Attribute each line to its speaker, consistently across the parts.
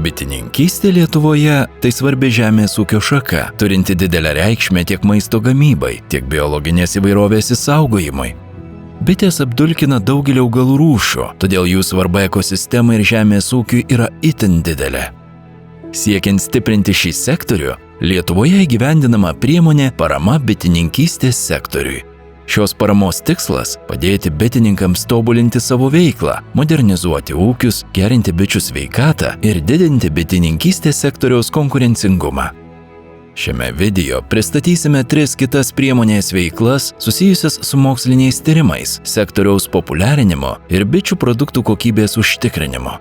Speaker 1: Bitininkystė Lietuvoje – tai svarbi žemės ūkio šaka, turinti didelę reikšmę tiek maisto gamybai, tiek biologinės įvairovės išsaugojimui. Bitės apdulkina daugelį augalų rūšių, todėl jų svarba ekosistemai ir žemės ūkiui yra itin didelė. Siekiant stiprinti šį sektorių, Lietuvoje įgyvendinama priemonė parama bitininkystės sektoriui. Šios paramos tikslas – padėti bitininkams tobulinti savo veiklą, modernizuoti ūkius, gerinti bičių sveikatą ir didinti bitininkystės sektoriaus konkurencingumą. Šiame video pristatysime 3 kitas priemonės veiklas susijusias su moksliniais tyrimais, sektoriaus populiarinimu ir bičių produktų kokybės užtikrinimu.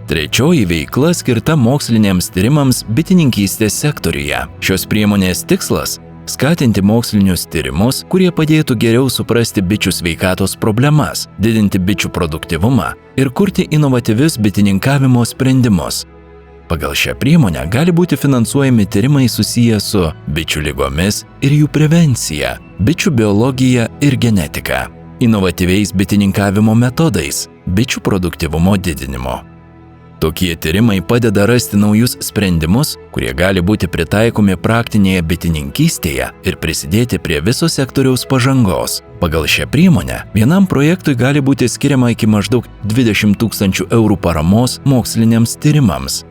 Speaker 1: Trečioji veikla skirta moksliniams tyrimams bitininkystės sektoriuje. Šios priemonės tikslas – skatinti mokslinius tyrimus, kurie padėtų geriau suprasti bičių sveikatos problemas, didinti bičių produktyvumą ir kurti inovatyvius bitininkavimo sprendimus. Pagal šią priemonę gali būti finansuojami tyrimai susiję su bičių ligomis ir jų prevencija, bičių biologija ir genetika, inovatyviais bitininkavimo metodais, bičių produktyvumo didinimo. Tokie tyrimai padeda rasti naujus sprendimus, kurie gali būti pritaikomi praktinėje bitininkystėje ir prisidėti prie viso sektoriaus pažangos. Pagal šią priemonę vienam projektui gali būti skiriama iki maždaug 20 000 eurų paramos moksliniams tyrimams.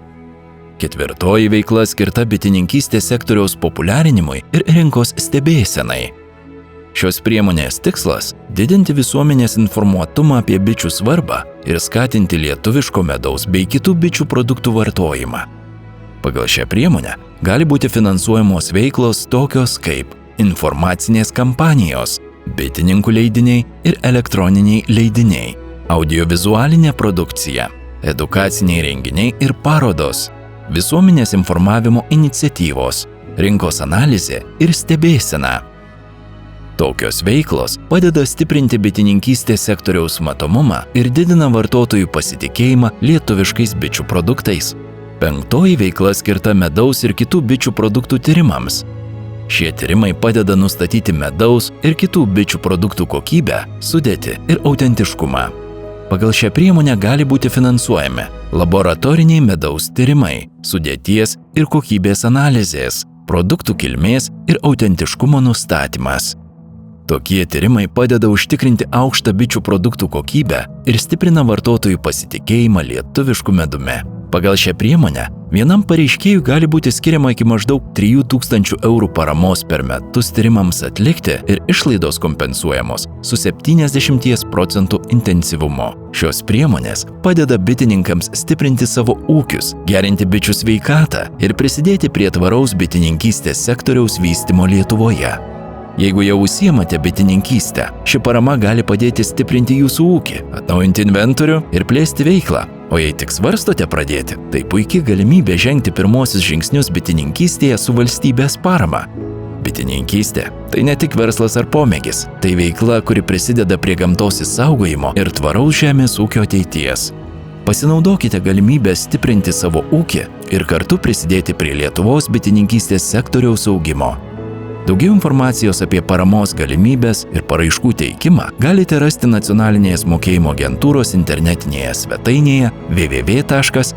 Speaker 1: Ketvirtoji veikla skirta bitininkystės sektoriaus populiarinimui ir rinkos stebėsenai. Šios priemonės tikslas – didinti visuomenės informuotumą apie bičių svarbą ir skatinti lietuviško medaus bei kitų bičių produktų vartojimą. Pagal šią priemonę gali būti finansuojamos veiklos tokios kaip informacinės kampanijos, bitininkų leidiniai ir elektroniniai leidiniai, audiovizualinė produkcija, edukaciniai renginiai ir parodos, visuomenės informavimo iniciatyvos, rinkos analizė ir stebėsena. Tokios veiklos padeda stiprinti bitininkystės sektoriaus matomumą ir didina vartotojų pasitikėjimą lietuviškais bičių produktais. Penktoji veikla skirta medaus ir kitų bičių produktų tyrimams. Šie tyrimai padeda nustatyti medaus ir kitų bičių produktų kokybę, sudėtį ir autentiškumą. Pagal šią priemonę gali būti finansuojami laboratoriniai medaus tyrimai, sudėties ir kokybės analizės, produktų kilmės ir autentiškumo nustatymas. Tokie tyrimai padeda užtikrinti aukštą bičių produktų kokybę ir stiprina vartotojų pasitikėjimą lietuvišku medumi. Pagal šią priemonę vienam pareiškėjui gali būti skiriama iki maždaug 3 000 eurų paramos per metus tyrimams atlikti ir išlaidos kompensuojamos su 70% intensyvumu. Šios priemonės padeda bitininkams stiprinti savo ūkius, gerinti bičių sveikatą ir prisidėti prie tvaraus bitininkystės sektoriaus vystymo Lietuvoje. Jeigu jau užsiimate bitininkystę, ši parama gali padėti stiprinti jūsų ūkį, atnaujinti inventorių ir plėsti veiklą. O jei tik svarstote pradėti, tai puikiai galimybė žengti pirmosius žingsnius bitininkystėje su valstybės parama. Bitininkystė – tai ne tik verslas ar pomėgis, tai veikla, kuri prisideda prie gamtos išsaugojimo ir tvaraus žemės ūkio ateities. Pasinaudokite galimybę stiprinti savo ūkį ir kartu prisidėti prie Lietuvos bitininkystės sektoriaus augimo. Daugiau informacijos apie paramos galimybės ir paraiškų teikimą galite rasti Nacionalinės mokėjimo agentūros internetinėje svetainėje www.nma.lt.